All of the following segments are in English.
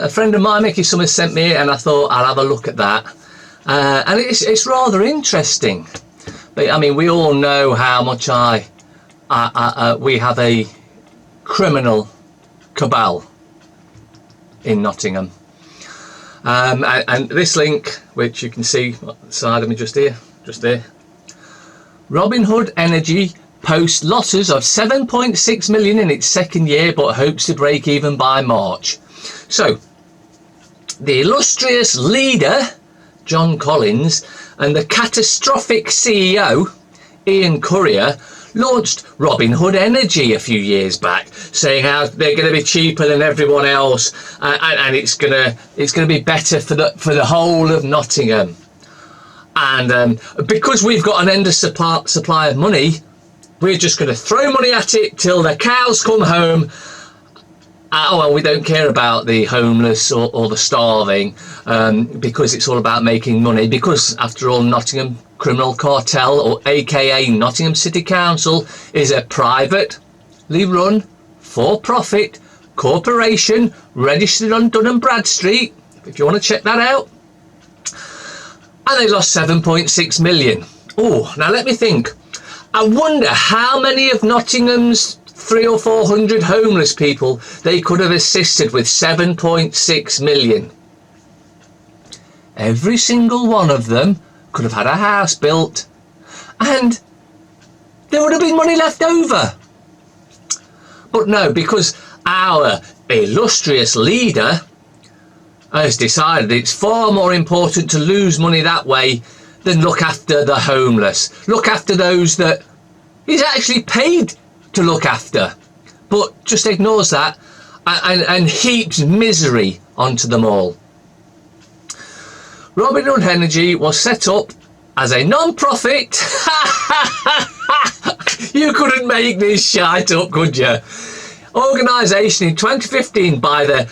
a friend of mine, Mickey Summers, sent me it, and I thought I'll have a look at that. And it's rather interesting. But, I mean, we all know how much we have a criminal cabal in Nottingham. And this link, which you can see on the side of me just here, just there. Robinhood Energy posts losses of 7.6 million in its second year, but hopes to break even by March. So, the illustrious leader, John Collins, and the catastrophic CEO, Ian Currier, launched Robinhood Energy a few years back, saying how they're going to be cheaper than everyone else, and it's going to be better for the whole of Nottingham. And because we've got an endless supply of money, we're just going to throw money at it till the cows come home. Oh, well, we don't care about the homeless or the starving, because it's all about making money. Because, after all, Nottingham Criminal Cartel, or AKA Nottingham City Council, is a privately run, for-profit corporation registered on Dun & Bradstreet, if you want to check that out. And they lost 7.6 million. Oh, now let me think. I wonder how many of Nottingham's 300 or 400 homeless people they could have assisted with 7.6 million. Every single one of them could have had a house built, and there would have been money left over. But no, because our illustrious leader has decided it's far more important to lose money that way than look after the homeless, look after those that he's actually paid to look after, but just ignores that and heaps misery onto them all. Robinhood Energy was set up as a non-profit. You couldn't make this shite up, could you? Organisation in 2015 by the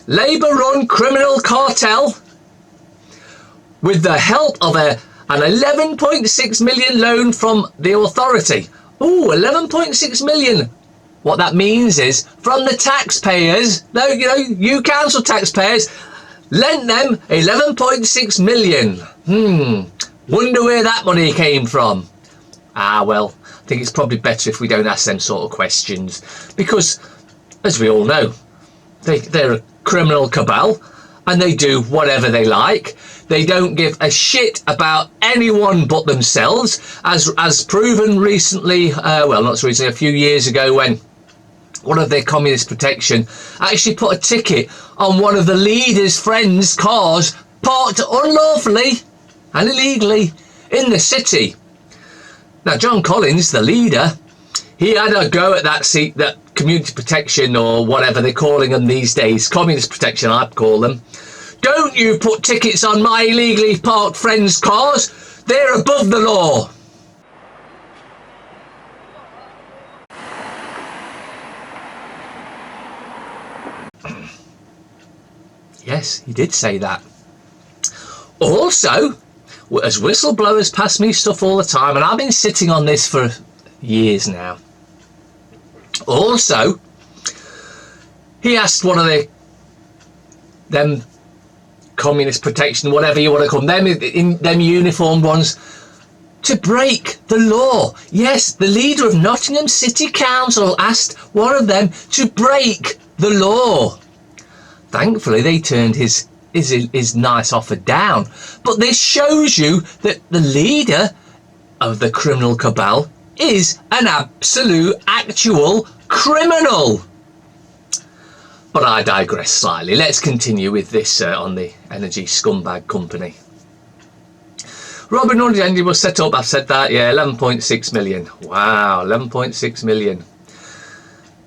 Labour-run criminal cartel, with the help of an 11.6 million loan from the authority. Oh, 11.6 million. What that means is, from the taxpayers, you council taxpayers, lent them 11.6 million. Wonder where that money came from. Well, I think it's probably better if we don't ask them sort of questions, because, as we all know, they're a criminal cabal, and they do whatever they like. They don't give a shit about anyone but themselves, as proven recently, not so recently, a few years ago, when one of their communist protection actually put a ticket on one of the leader's friends' cars parked unlawfully and illegally in the city. Now, John Collins, the leader, he had a go at that community protection, or whatever they're calling them these days, communist protection I'd call them. Don't you put tickets on my illegally parked friends' cars. They're above the law. Yes, he did say that. Also, as whistleblowers pass me stuff all the time, and I've been sitting on this for years now. Also, he asked one of them communist protection, whatever you want to call them, in them uniformed ones, to break the law. Yes, the leader of Nottingham City Council asked one of them to break the law. Thankfully, they turned his nice offer down. But this shows you that the leader of the criminal cabal is an absolute, actual criminal. But I digress slightly. Let's continue with this on the energy scumbag company. Robinhood Energy was set up, I've said that, 11.6 million. Wow, 11.6 million.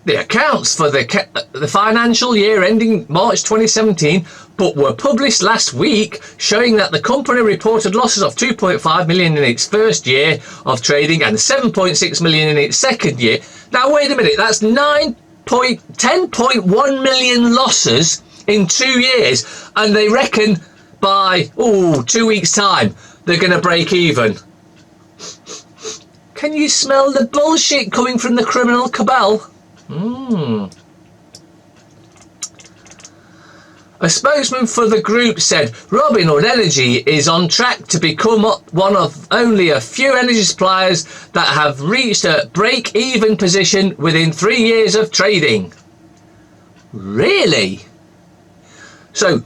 The accounts for the financial year ending March 2017 but were published last week, showing that the company reported losses of 2.5 million in its first year of trading and 7.6 million in its second year. Now wait a minute, that's 10.1 million losses in 2 years, and they reckon by 2 weeks time they're going to break even. Can you smell the bullshit coming from the criminal cabal? A spokesman for the group said Robin Hood Energy is on track to become one of only a few energy suppliers that have reached a break-even position within 3 years of trading. Really? So,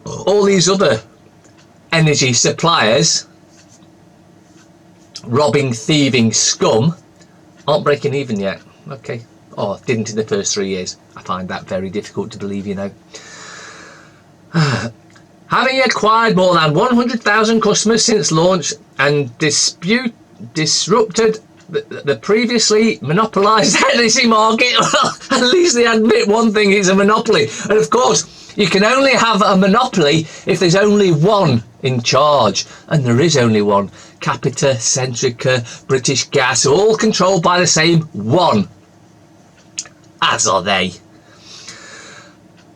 all these other energy suppliers, robbing, thieving scum, aren't breaking even yet. Okay. Oh, didn't in the first 3 years. I find that very difficult to believe, you know. Having acquired more than 100,000 customers since launch and disrupted the previously monopolised energy market, well, at least they admit one thing, it's a monopoly. And of course, you can only have a monopoly if there's only one in charge. And there is only one. Capita, Centrica, British Gas, all controlled by the same one. As are they.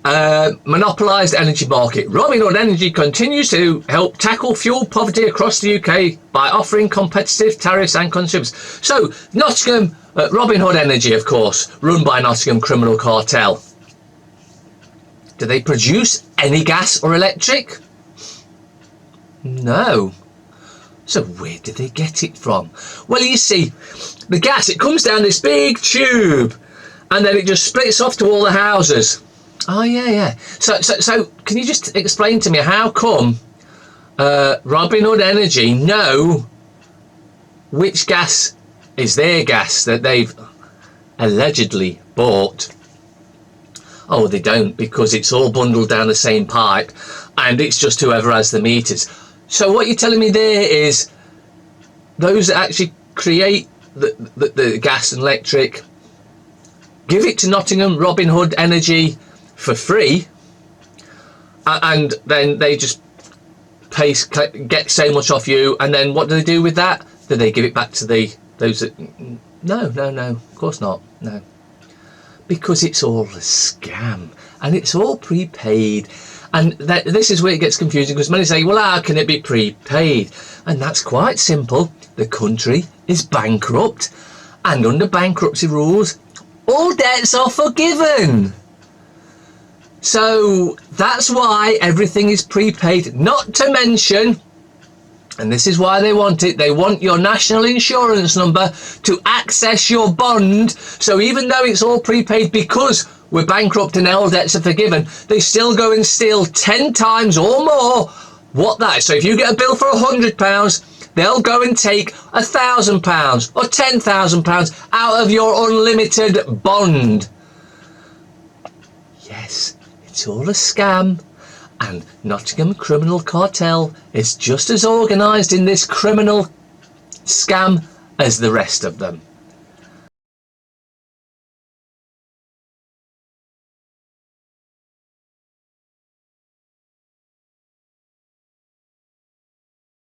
Monopolised energy market. Robin Hood Energy continues to help tackle fuel poverty across the UK by offering competitive tariffs and consumers. So, Nottingham, Robin Hood Energy, of course, run by Nottingham Criminal Cartel. Do they produce any gas or electric? No. So where do they get it from? Well, you see, the gas, it comes down this big tube and then it just splits off to all the houses. Oh, yeah. So can you just explain to me how come Robin Hood Energy know which gas is their gas that they've allegedly bought? Oh, they don't, because it's all bundled down the same pipe and it's just whoever has the meters. So what you're telling me there is those that actually create the gas and electric give it to Nottingham Robin Hood Energy for free, and then they just get so much off you, and then what do they do with that? Do they give it back to those that... No, of course not, no. Because it's all a scam, and it's all prepaid, and this is where it gets confusing, because many say, well, how can it be prepaid? And that's quite simple. The country is bankrupt, and under bankruptcy rules, all debts are forgiven. So that's why everything is prepaid, not to mention, and this is why they want it, they want your national insurance number to access your bond. So even though it's all prepaid because we're bankrupt and all debts are forgiven, they still go and steal 10 times or more what that is. So if you get a bill for £100, they'll go and take £1,000 or £10,000 out of your unlimited bond. Yes. It's all a scam, and Nottingham Criminal Cartel is just as organised in this criminal scam as the rest of them.